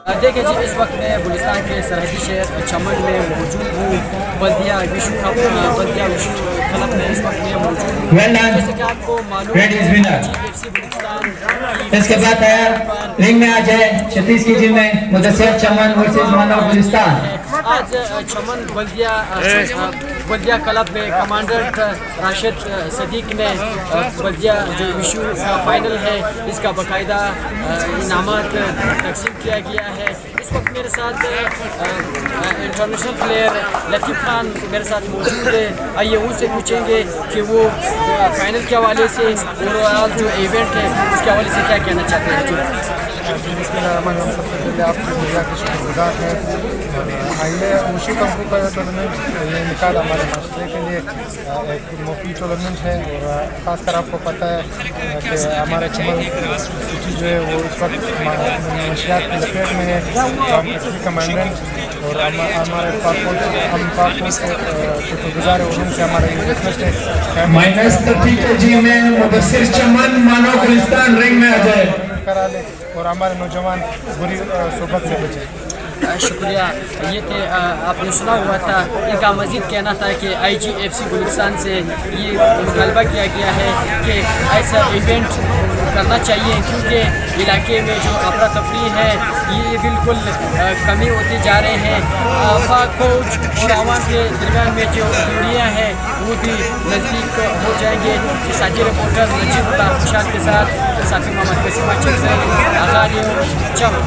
देखिए जी, इस वक्त मैं गुलिस्तान के सरहदी शहर चमन में मौजूद हूँ। बल्दिया विश्व कप में इस वक्त मैं मौजूद हूँ। जैसे कि आपको मालूम है, GFC गुलिस्तान इसके बाद तैयार रिंग में आ जाए 36 केजी में मुदस्सिर चमन वर्सेस मानव गुलिस्तान। आज चमन बल्दिया क्लब में कमांडर राशिद सदीक ने बल्दिया जो विश्व का फाइनल है इसका बाकायदा इनामात तकसीम किया गया है। इस वक्त मेरे साथ इंटरनेशनल प्लेयर लतीफ़ खान मेरे साथ मौजूद है। आइए उनसे पूछेंगे कि वो फाइनल के हवाले से ओवरऑल जो इवेंट है उसके हवाले से क्या कहना चाहते हैं। सबसे पहले आपकी मीडिया के शुक्रगुजार हैं। आइए उसी कंपनी का टूर्नामेंट ये निकाला हमारे मास्टर के लिए एक मुफ्ती टूर्नामेंट है और ख़ासकर आपको पता है कि हमारे चमन सिटी जो है वो इस वक्त मंशियात की लपेट में है। हम इसकी कमांडेंट और हमारे हम पाक के शुक्रगुजार है उनसे हमारा ये रिक्वेस्ट है -30 केजी में मुदस्सिर चमन मानव गुलिस्तान रिंग में आ जाए करा ले और हमारे नौजवान बुरी सोबत से बचे। शुक्रिया। ये थे आपने सुना हुआ था, इनका मज़ीद कहना था कि IGFC गुलिस्तान से ये मुतालबा किया गया है कि ऐसा इवेंट करना चाहिए क्योंकि इलाके में जो अफरा तफरी है ये बिल्कुल कमी होती जा रहे हैं। कोच और आवाम के दरमियान में जो दूरियाँ हैं वो भी नज़दीक हो जाएंगे। साथी रिपोर्टर नजीब खुशाद के साथ साथी मोहम्मद कसीम चमन।